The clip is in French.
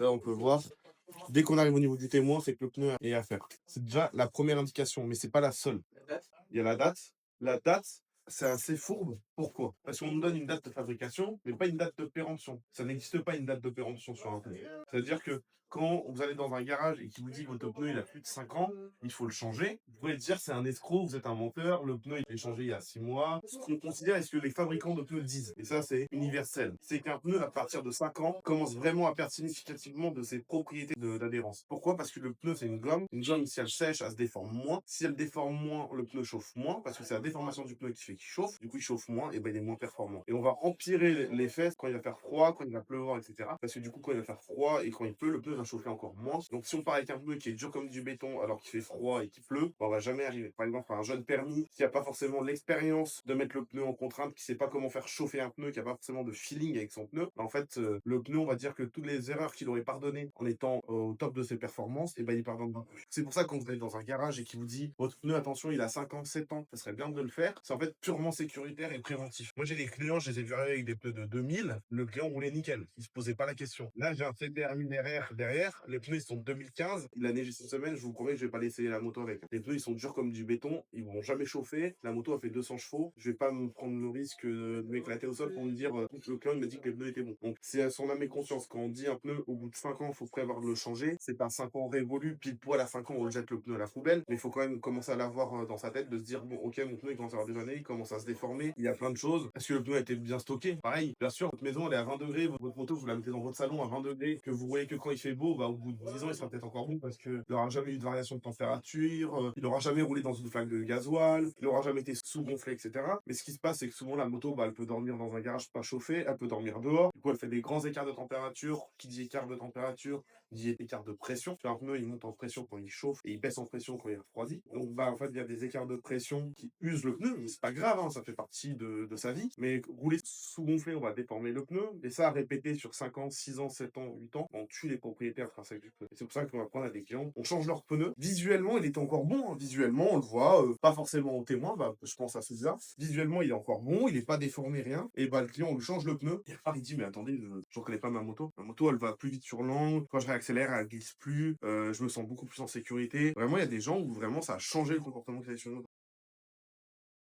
Là, on peut voir, dès qu'on arrive au niveau du témoin, c'est que le pneu est à faire. C'est déjà la première indication, mais c'est pas la seule. Il y a la date. La date, c'est assez fourbe. Pourquoi? Parce qu'on nous donne une date de fabrication, mais pas une date de péremption. Ça n'existe pas une date de péremption sur un pneu. C'est-à-dire que quand vous allez dans un garage et qu'il vous dit que votre pneu il a plus de 5 ans, il faut le changer. Vous pouvez dire c'est un escroc, vous êtes un menteur, le pneu il est changé il y a 6 mois. Ce qu'on considère est ce que les fabricants de pneus disent. Et ça c'est universel. C'est qu'un pneu à partir de 5 ans commence vraiment à perdre significativement de ses propriétés d'adhérence. Pourquoi? Parce que le pneu c'est une gomme. Une gomme si elle sèche, elle se déforme moins. Si elle déforme moins, le pneu chauffe moins parce que c'est la déformation du pneu qui fait qu'il chauffe. Du coup il chauffe moins et ben il est moins performant. Et on va empirer l'effet quand il va faire froid, quand il va pleuvoir, etc. Parce que du coup quand il va faire froid et quand il pleut, le pneu va chauffer encore moins. Donc si on part avec un pneu qui est dur comme du béton alors qu'il fait froid et qu'il pleut, ben, on va jamais arriver. Par exemple, un jeune permis qui a pas forcément l'expérience de mettre le pneu en contrainte, qui sait pas comment faire chauffer un pneu, qui a pas forcément de feeling avec son pneu, ben, en fait, le pneu, on va dire que toutes les erreurs qu'il aurait pardonnées en étant au top de ses performances, et ben il pardonne pas. C'est pour ça que quand vous allez dans un garage et qu'il vous dit votre pneu, attention, il a 5 ans, 7 ans, ça serait bien de le faire. C'est en fait purement sécuritaire et préventif. Moi, j'ai des clients, je les ai vus arriver avec des pneus de 2000, le client roulait nickel. Il se posait pas la question. Là, j'ai un CBR 1000 RR derrière, les pneus, ils sont de 2015. Il a neigé cette semaine, je vous promets que je vais pas laisser la moto avec. Les pneus, ils sont durs comme du béton, ils vont jamais chauffer. La moto a fait 200 chevaux. Je vais pas me prendre le risque de m'éclater au sol pour me dire, le client, il m'a dit que les pneus étaient bons. Donc, c'est à son âme et conscience. Quand on dit un pneu, au bout de 5 ans, il faut prévoir de le changer. C'est pas 5 ans révolu, pile poil à 5 ans, on jette le pneu à la poubelle. Mais il faut quand même commencer à l'avoir dans sa tête, de se dire, bon, ok, mon pneu, il commence à avoir des années, il commence à se déformer. Il y a plein de choses. Est-ce que le pneu a été bien stocké? Pareil, bien sûr, votre maison, elle est à 20 degrés, votre moto, vous la mettez dans votre salon à 20 degrés, que vous voyez que quand il fait beau, bah, au bout de 10 ans, il sera peut-être encore bon parce qu'il n'aura jamais eu de variation de température, il n'aura jamais roulé dans une flaque de gasoil, il n'aura jamais été sous-gonflé, etc. Mais ce qui se passe, c'est que souvent, la moto, bah, elle peut dormir dans un garage pas chauffé, elle peut dormir dehors. Du coup, elle fait des grands écarts de température. Qui dit écart de température, dit écart de pression. Un pneu, il monte en pression quand il chauffe et il baisse en pression quand il refroidit. Donc, bah, en fait, il y a des écarts de pression qui usent le pneu, mais c'est pas grave, hein, ça fait partie de sa vie. Mais rouler sous-gonflé, on va déformer le pneu. Et ça, répéter sur 5 ans, 6 ans, 7 ans, 8 ans, on tue les propriétés intrinsèques du pneu. Et c'est pour ça qu'on va prendre à des clients, on change leur pneu. Visuellement, il était encore bon, hein. Visuellement, on le voit, pas forcément au témoin, bah, je pense à César. Visuellement, il est encore bon, il est pas déformé, rien. Et bah, le client, on lui change le pneu. Et repart, il dit, mais attendez, je reconnais pas ma moto. Ma moto, elle va plus vite sur l'angle. Quand je réaccélère, elle glisse plus. Je me sens beaucoup plus en sécurité. Vraiment, il y a des gens où vraiment ça a changé le comportement qu'ils avaient sur une moto.